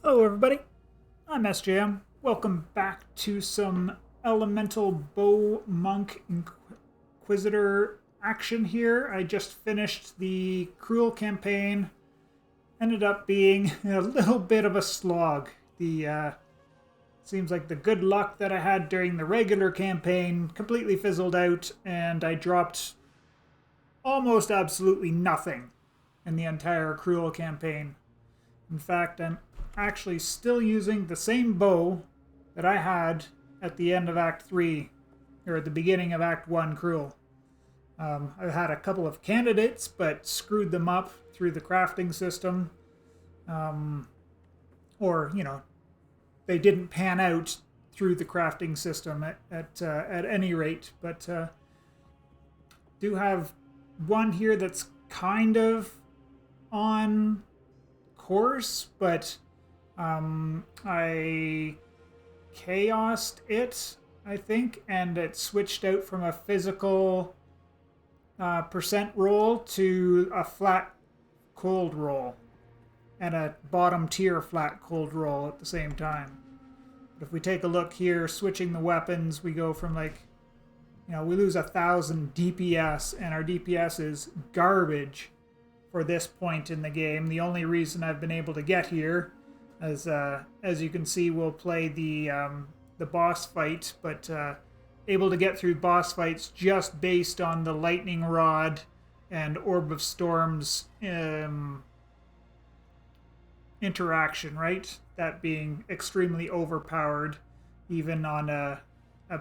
Hello everybody, I'm SJM. Welcome back to some Elemental Bow Monk Inquisitor action here. I just finished the Cruel campaign. Ended up being a little bit of a slog. Seems like the good luck that I had during the regular campaign completely fizzled out, and I dropped almost absolutely nothing in the entire Cruel campaign. In fact, I'm actually still using the same bow that I had at the end of Act 3, or at the beginning of Act 1 Cruel. I've had a couple of candidates, but screwed them up through the crafting system. Or, they didn't pan out through the crafting system at any rate. But do have one here that's kind of on course, but I chaosed it, I think, and it switched out from a physical percent roll to a flat cold roll and a bottom tier flat cold roll at the same time. But if we take a look here, switching the weapons, we go from we lose 1,000 DPS, and our DPS is garbage for this point in the game. The only reason I've been able to get here, as you can see, we'll play the boss fight, but able to get through boss fights just based on the lightning rod and orb of storms interaction, right? That being extremely overpowered, even on a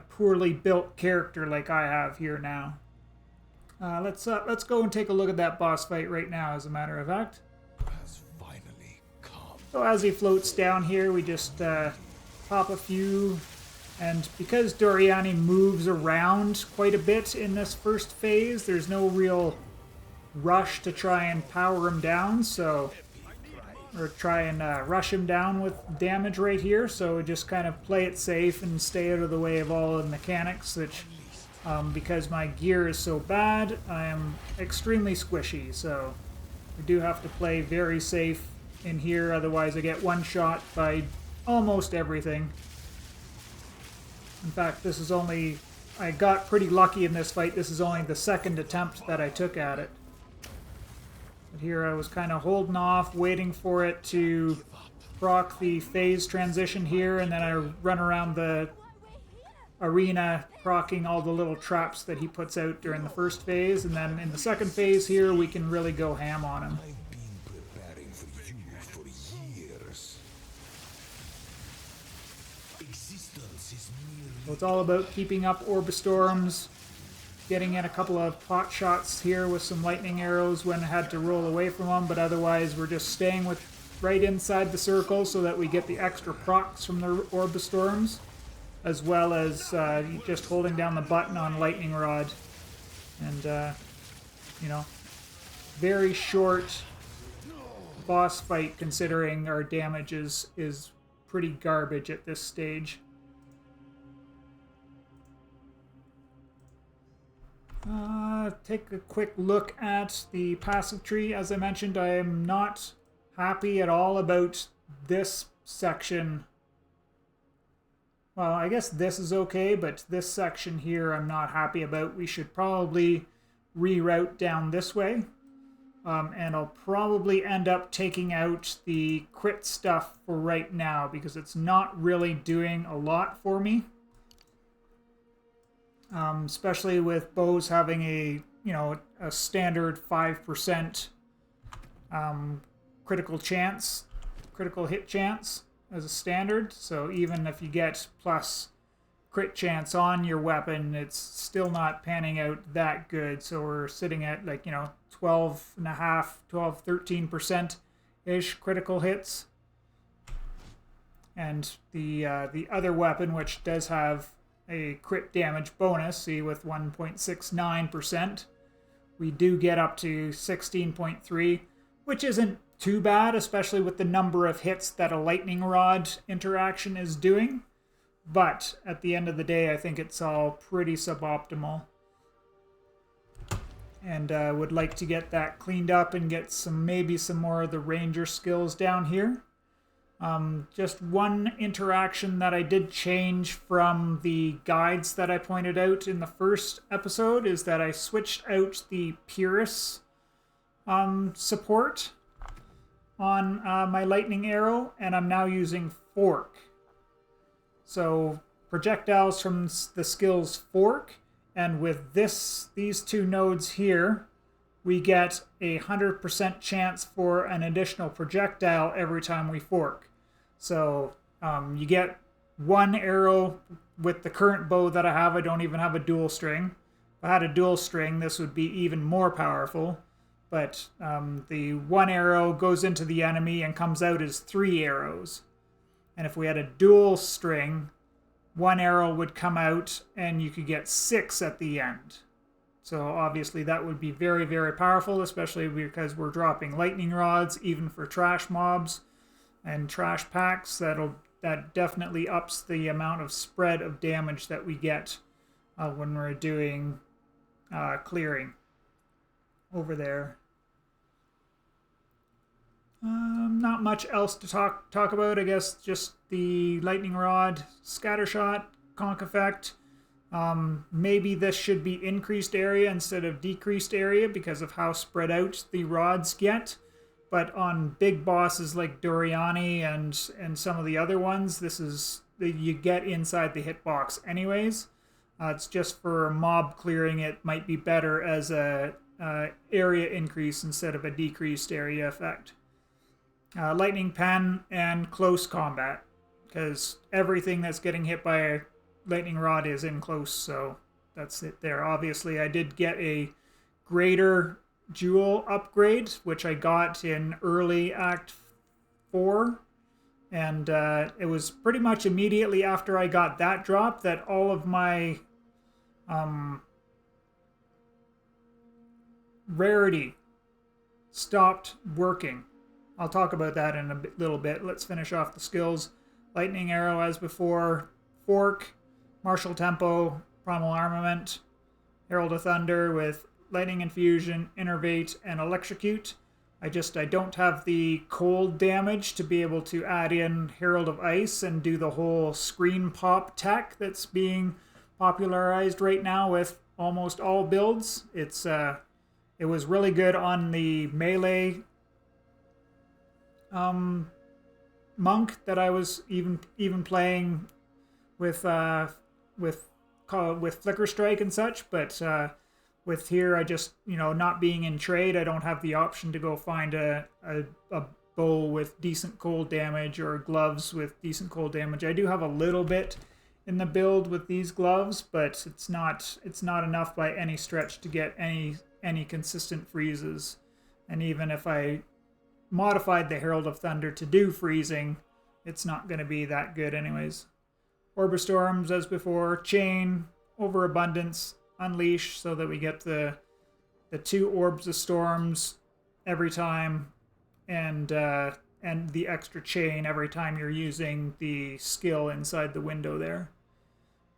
poorly built character like I have here now. Let's go and take a look at that boss fight right now, as a matter of fact. Has finally come. So as he floats down here, we just pop a few, and because Doriani moves around quite a bit in this first phase, there's no real rush to try and power him down, or try and rush him down with damage right here, so we just kind of play it safe and stay out of the way of all the mechanics, which because my gear is so bad, I am extremely squishy, so we do have to play very safe in here, otherwise I get one shot by almost everything. In fact, I got pretty lucky in this fight. This is only the second attempt that I took at it. But here I was kind of holding off, waiting for it to proc the phase transition here, and then I run around the arena proccing all the little traps that he puts out during the first phase, and then in the second phase here we can really go ham on him. I've been preparing for you for years. Existence is merely So it's all about keeping up orb of storms, getting in a couple of pot shots here with some lightning arrows when I had to roll away from them, but otherwise we're just staying right inside the circle so that we get the extra procs from the orb of storms, as well as just holding down the button on lightning rod. And very short boss fight considering our damage is pretty garbage at this stage. Take a quick look at the passive tree. As I mentioned, I am not happy at all about this section. Well, I guess this is okay, but this section here I'm not happy about. We should probably reroute down this way. And I'll probably end up taking out the crit stuff for right now, because it's not really doing a lot for me. Especially with bows having a standard 5% critical hit chance as a standard. So even if you get plus crit chance on your weapon, it's still not panning out that good. So we're sitting at 12.5, 13% ish critical hits. And the other weapon, which does have a crit damage bonus, see, with 1.69%, we do get up to 16.3, which isn't too bad, especially with the number of hits that a lightning rod interaction is doing. But at the end of the day, I think it's all pretty suboptimal. And would like to get that cleaned up and get maybe some more of the ranger skills down here. Just one interaction that I did change from the guides that I pointed out in the first episode is that I switched out the Purus support on my lightning arrow, and I'm now using Fork. So projectiles from the skills Fork, and with these two nodes here, we get 100% chance for an additional projectile every time we fork. So you get one arrow with the current bow that I have. I don't even have a dual string. If I had a dual string, this would be even more powerful. But the one arrow goes into the enemy and comes out as 3 arrows. And if we had a dual string, one arrow would come out and you could get 6 at the end. So obviously that would be very, very powerful, especially because we're dropping lightning rods, even for trash mobs and trash packs. That definitely ups the amount of spread of damage that we get when we're doing clearing over there. Not much else to talk about. I guess just the lightning rod, scattershot, conk effect. Maybe this should be increased area instead of decreased area because of how spread out the rods get. But on big bosses like Doriani and some of the other ones, you get inside the hitbox anyways. It's just for mob clearing. It might be better as a area increase instead of a decreased area effect. Lightning pen and close combat, because everything that's getting hit by a lightning rod is in close, so that's it there. Obviously, I did get a greater jewel upgrade, which I got in early Act 4, and it was pretty much immediately after I got that drop that all of my rarity stopped working. I'll talk about that in a little bit. Let's finish off the skills. Lightning arrow as before, fork, martial tempo, primal armament, herald of thunder with lightning infusion, innervate, and electrocute. I don't have the cold damage to be able to add in herald of ice and do the whole screen pop tech that's being popularized right now with almost all builds. It was really good on the melee monk that I was even playing with Flicker Strike and such, but with here I just, not being in trade, I don't have the option to go find a bow with decent cold damage or gloves with decent cold damage. I do have a little bit in the build with these gloves, but it's not enough by any stretch to get any consistent freezes. And even if I modified the Herald of Thunder to do freezing, it's not going to be that good anyways. Orb of Storms as before, Chain, Overabundance, Unleash, so that we get the 2 Orbs of Storms every time, and the extra Chain every time you're using the skill inside the window there.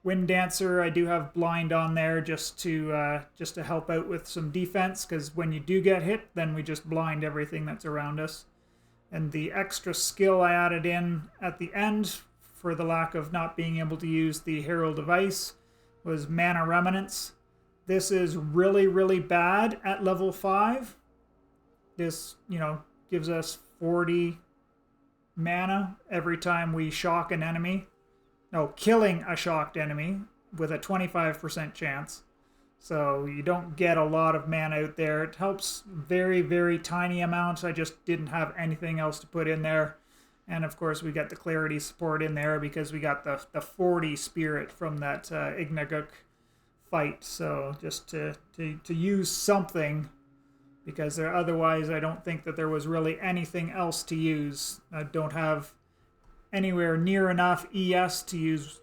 Wind Dancer, I do have Blind on there just to help out with some defense, because when you do get hit, then we just blind everything that's around us. And the extra skill I added in at the end for the lack of not being able to use the Herald of Ice was Mana Remnants. This is really, really bad at level 5. This, gives us 40 mana every time we shock an enemy. No, killing a shocked enemy with a 25% chance. So you don't get a lot of mana out there. It helps very, very tiny amounts. I just didn't have anything else to put in there. And of course we got the clarity support in there because we got the 40 spirit from that Ignaguk fight. So just to use something, because otherwise I don't think that there was really anything else to use. I don't have anywhere near enough ES to use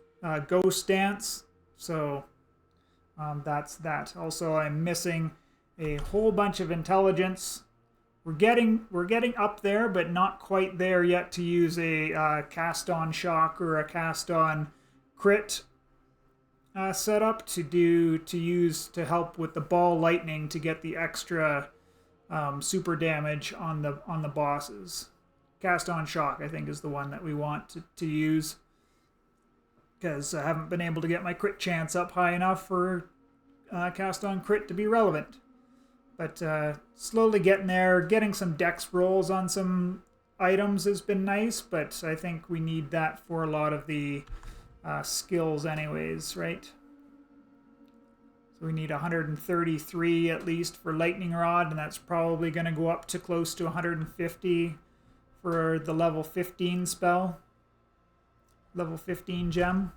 Ghost Dance, so that's that. Also, I'm missing a whole bunch of intelligence. We're getting up there, but not quite there yet to use a cast on shock or a cast on crit setup to help with the ball lightning to get the extra super damage on the bosses. Cast on Shock, I think, is the one that we want to use. Because I haven't been able to get my crit chance up high enough for Cast on Crit to be relevant. But slowly getting there. Getting some dex rolls on some items has been nice, but I think we need that for a lot of the skills anyways, right? So we need 133 at least for Lightning Rod, and that's probably going to go up to close to 150 for the level 15 spell. Level 15 gem.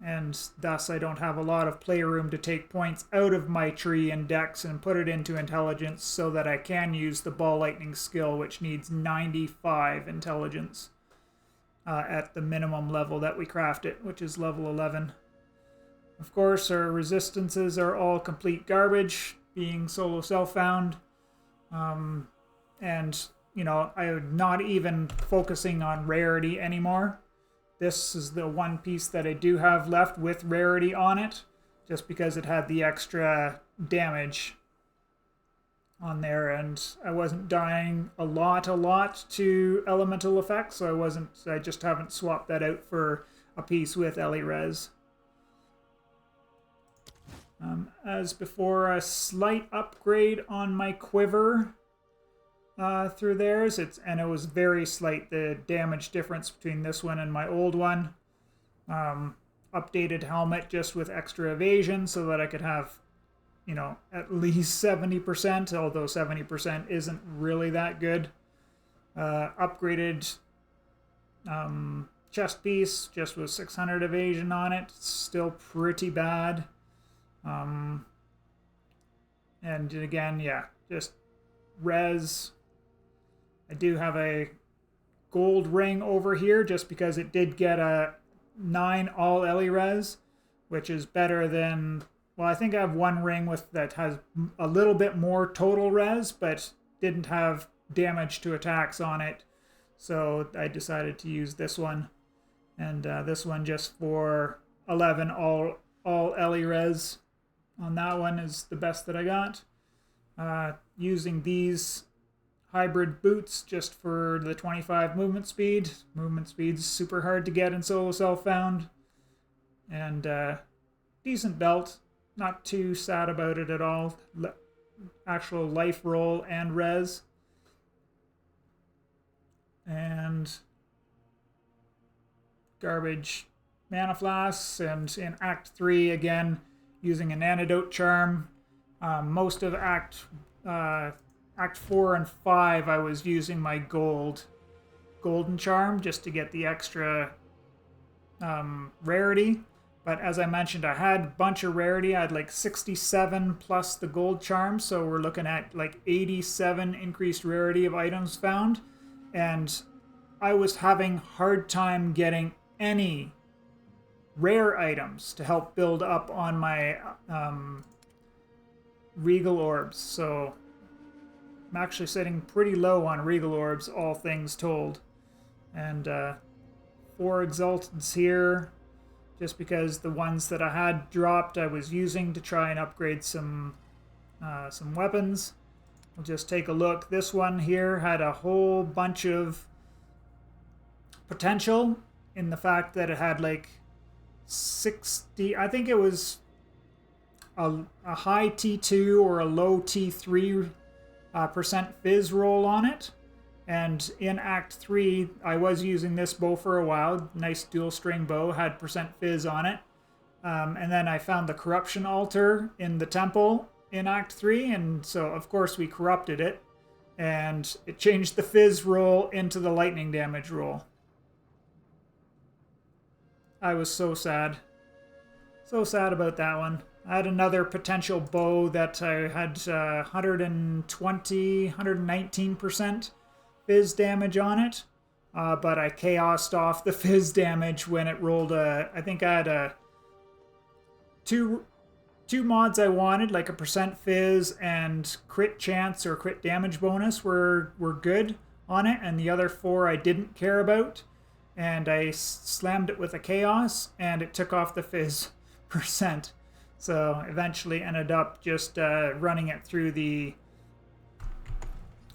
And thus I don't have a lot of playroom to take points out of my tree and dex and put it into intelligence so that I can use the ball lightning skill, which needs 95 intelligence at the minimum level that we craft it, which is level 11. Of course, our resistances are all complete garbage, being solo self-found. And, you know, I'm not even focusing on rarity anymore. This is the one piece that I do have left with rarity on it, just because it had the extra damage on there, and I wasn't dying a lot to elemental effects, so I just haven't swapped that out for a piece with Res. As before, a slight upgrade on my quiver through theirs. It was very slight, the damage difference between this one and my old one. Updated helmet just with extra evasion so that I could have, you know, at least 70%, although 70% isn't really that good. Upgraded chest piece just with 600 evasion on it. Still pretty bad. And again, yeah, just res. I do have a gold ring over here just because it did get a 9 all Ellie res, which is better than, well, I think I have one ring that has a little bit more total res, but didn't have damage to attacks on it. So I decided to use this one. And this one just for 11 all Ellie res on that one is the best that I got. Using these hybrid boots just for the 25 movement speed. Movement speed's super hard to get in solo self-found. And decent belt. Not too sad about it at all. Actual life roll and res. And garbage mana flasks. And in Act 3, again, using an antidote charm. Most of Act 4 and 5, I was using my golden charm just to get the extra rarity. But as I mentioned, I had a bunch of rarity. I had like 67 plus the gold charm, so we're looking at like 87 increased rarity of items found. And I was having hard time getting any rare items to help build up on my regal orbs. So I'm actually sitting pretty low on regal orbs, all things told. And 4 exaltants here, just because the ones that I had dropped I was using to try and upgrade some weapons. We'll just take a look. This one here had a whole bunch of potential in the fact that it had like 60, I think it was a high T2 or a low T3 percent fizz roll on it. And in Act 3, I was using this bow for a while. Nice dual string bow, had percent fizz on it. And then I found the corruption altar in the temple in Act 3, and so of course we corrupted it. And it changed the fizz roll into the lightning damage roll. I was so sad. So sad about that one. I had another potential bow that I had 120, 119% fizz damage on it, but I chaosed off the fizz damage when it rolled I think I had two mods I wanted, like a percent fizz and crit chance or crit damage bonus were good on it, and the other 4 I didn't care about, and I slammed it with a chaos, and it took off the fizz percent. So eventually ended up just running it through the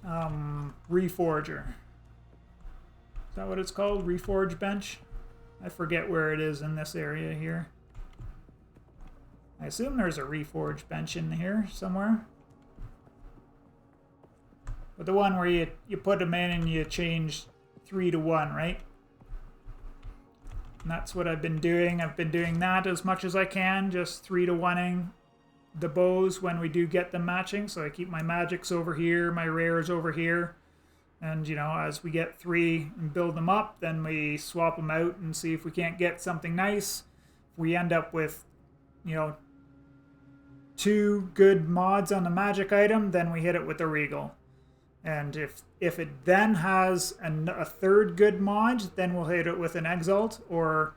Reforger. that what it's called? Reforge bench? I forget where it is in this area here. I assume there's a Reforge bench in here somewhere. But the one where you put them in and you change 3 to 1, right? And that's what I've been doing. I've been doing that as much as I can, just 3 to 1ing the bows when we do get them matching. So I keep my magics over here, my rares over here. And, you know, as we get 3 and build them up, then we swap them out and see if we can't get something nice. If we end up with, you know, 2 good mods on the magic item, then we hit it with a regal. And if it then has a third good mod, then we'll hit it with an exalt, or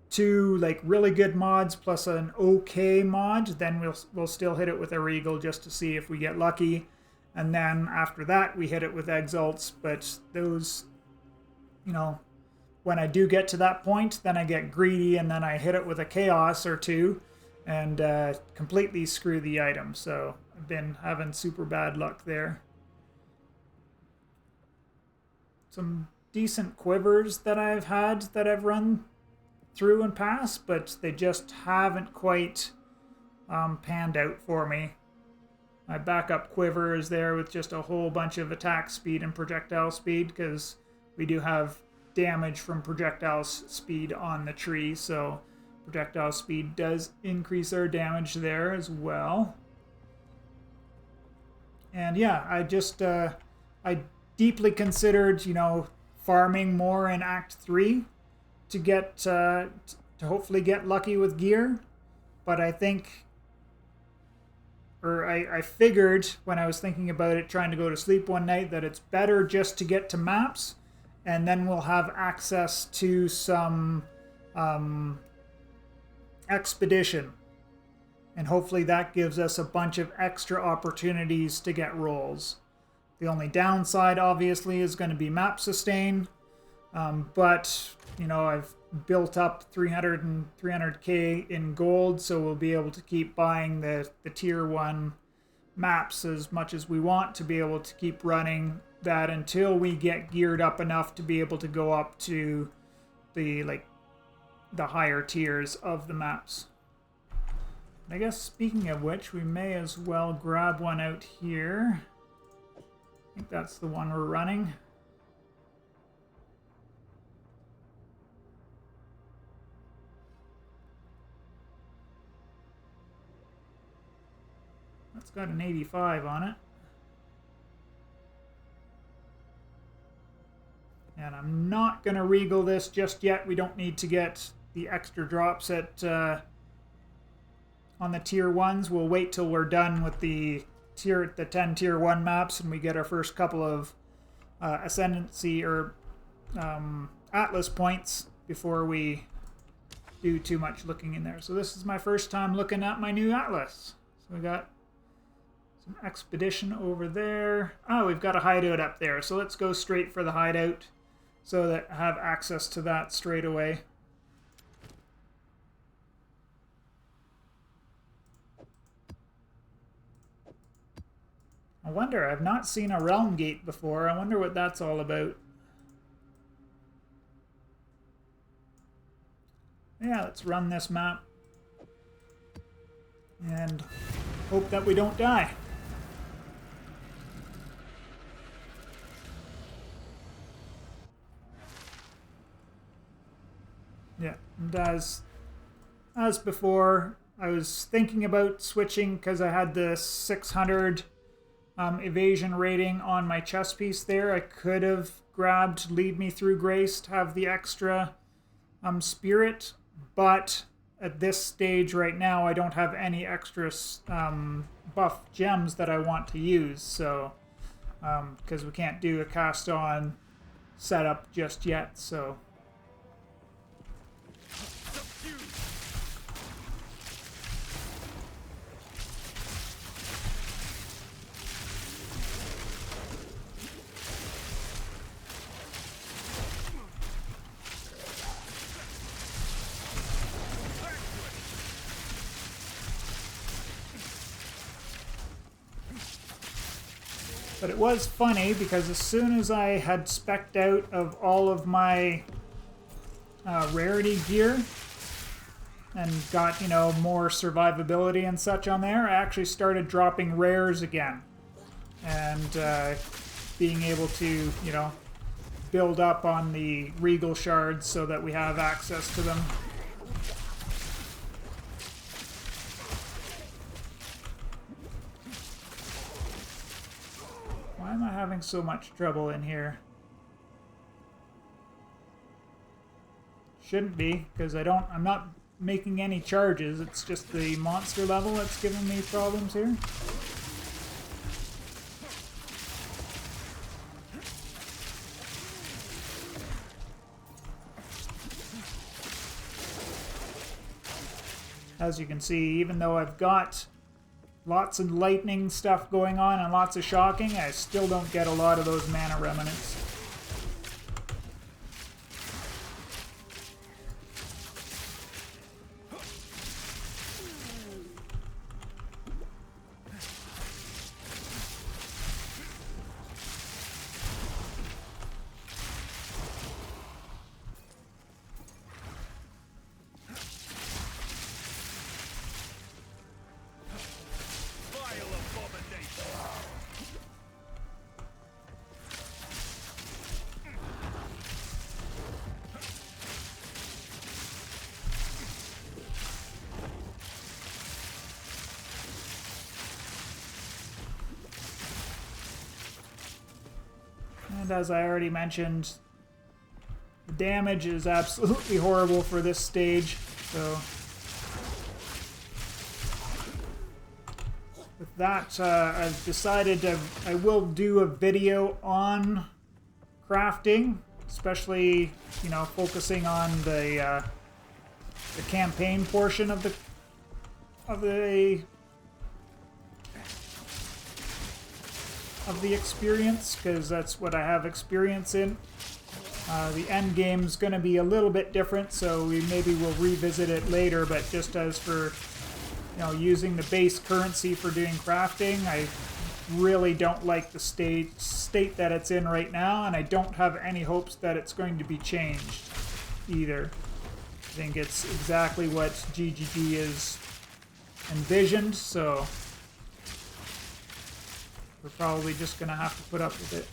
2 like really good mods plus an okay mod, then we'll still hit it with a regal just to see if we get lucky. And then after that, we hit it with exalts. But those, you know, when I do get to that point, then I get greedy and then I hit it with a chaos or 2 and completely screw the item. So I've been having super bad luck there. Some decent quivers that I've had that I've run through and past, but they just haven't quite panned out for me. My backup quiver is there with just a whole bunch of attack speed and projectile speed, because we do have damage from projectile speed on the tree, so projectile speed does increase our damage there as well. And yeah, I deeply considered, you know, farming more in Act 3 to get to hopefully get lucky with gear, but I think, or I figured when I was thinking about it, trying to go to sleep one night, that it's better just to get to maps, and then we'll have access to some expedition, and hopefully that gives us a bunch of extra opportunities to get rolls. The only downside, obviously, is going to be map sustain, but, you know, I've built up 300k in gold, so we'll be able to keep buying the tier 1 maps as much as we want to be able to keep running that until we get geared up enough to be able to go up to the higher tiers of the maps. I guess speaking of which, we may as well grab one out here. I think that's the one we're running. That's got an 85 on it. And I'm not going to regal this just yet. We don't need to get the extra drops at on the tier 1s. We'll wait till we're done with the 10 tier 1 maps and we get our first couple of ascendancy or atlas points before we do too much looking in there. So this is my first time looking at my new atlas. So we got some expedition over there. Oh, we've got a hideout up there. So let's go straight for the hideout so that I have access to that straight away. I wonder, I've not seen a realm gate before. I wonder what that's all about. Yeah, let's run this map and hope that we don't die. Yeah, and as before, I was thinking about switching because I had the 600 evasion rating on my chess piece there. I could have grabbed Lead Me Through Grace to have the extra spirit, but at this stage right now I don't have any extra buff gems that I want to use, so because we can't do a cast on setup just yet, so But it was funny because as soon as I had spec'd out of all of my rarity gear and got, you know, more survivability and such on there, I actually started dropping rares again. And being able to, you know, build up on the regal shards so that we have access to them. Why am I having so much trouble in here? Shouldn't be, because I'm not making any charges. It's just the monster level that's giving me problems here. As you can see, even though I've got lots of lightning stuff going on and lots of shocking, I still don't get a lot of those mana remnants. And as I already mentioned, the damage is absolutely horrible for this stage, so with that, I've decided I will do a video on crafting, especially, you know, focusing on the campaign portion of the experience, because that's what I have experience in. The end game's going to be a little bit different, so maybe we'll revisit it later, but just as for, you know, using the base currency for doing crafting, I really don't like the state that it's in right now, and I don't have any hopes that it's going to be changed either. I think it's exactly what GGG is envisioned, so we're probably just going to have to put up with it.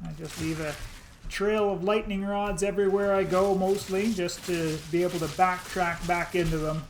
I just leave a trail of lightning rods everywhere I go, mostly, just to be able to backtrack back into them.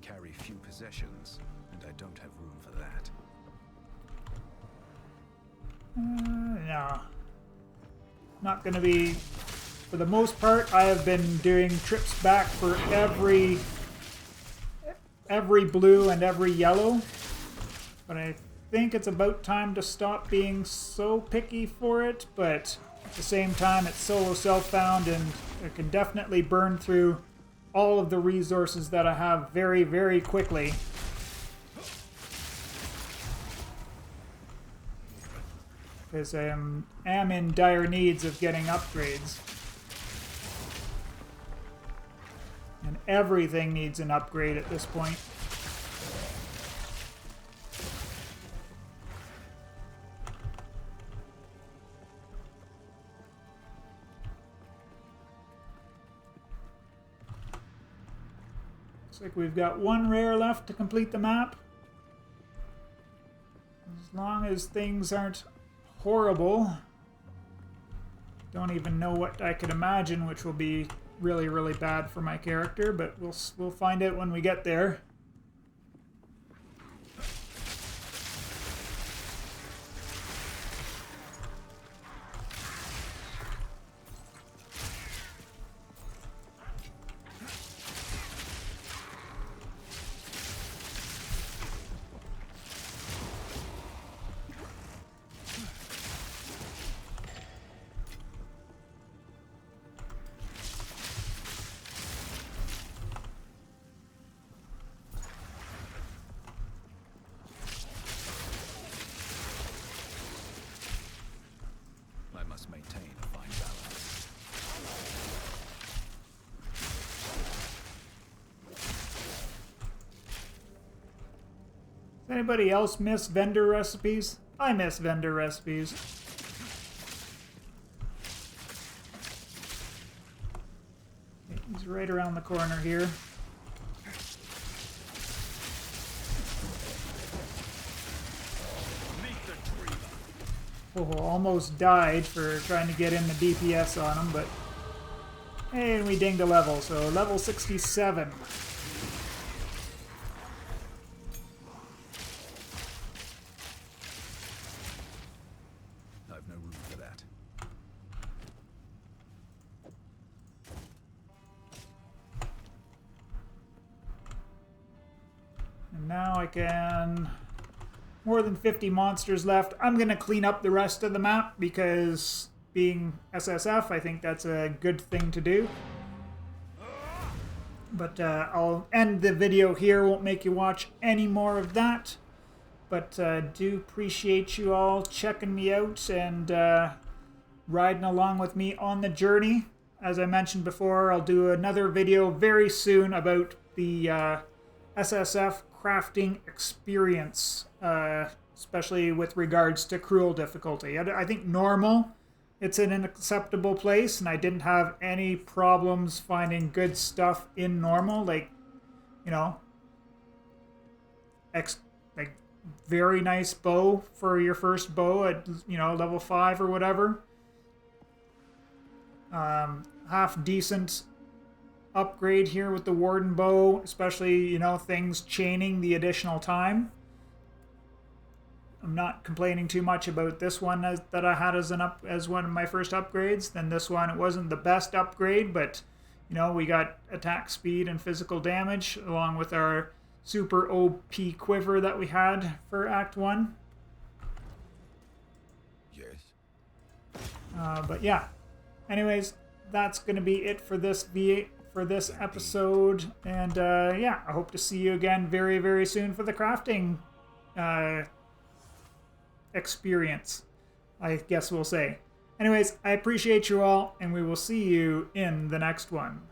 Carry few possessions, and I don't have room for that. No. Not gonna be... For the most part, I have been doing trips back for every blue and every yellow, but I think it's about time to stop being so picky for it. But at the same time, it's solo self-found, and I can definitely burn through all of the resources that I have very, very quickly. Because I am in dire needs of getting upgrades. And everything needs an upgrade at this point. Looks like we've got one rare left to complete the map. As long as things aren't horrible. Don't even know what I could imagine, which will be really, really bad for my character, but we'll find out when we get there. Maintain a fine balance. Does anybody else miss vendor recipes? I miss vendor recipes. He's right around the corner here. Oh, almost died for trying to get in the DPS on him, but hey, and we dinged a level, so level 67. I've no room for that. And now I can... More than 50 monsters left. I'm going to clean up the rest of the map because being SSF, I think that's a good thing to do. But I'll end the video here. Won't make you watch any more of that. But do appreciate you all checking me out and riding along with me on the journey. As I mentioned before, I'll do another video very soon about the SSF crafting experience, especially with regards to cruel difficulty. I think normal, it's in an acceptable place, and I didn't have any problems finding good stuff in normal, like, you know, like very nice bow for your first bow at, you know, level 5 or whatever. Half decent upgrade here with the Warden bow, especially, you know, things chaining the additional time. I'm not complaining too much about this one that I had as one of my first upgrades. Then this one, it wasn't the best upgrade, but you know, we got attack speed and physical damage along with our super OP quiver that we had for Act 1. Yes. But yeah, anyways, that's going to be it for this episode, and yeah, I hope to see you again very, very soon for the crafting experience, I guess we'll say. Anyways, I appreciate you all, and we will see you in the next one.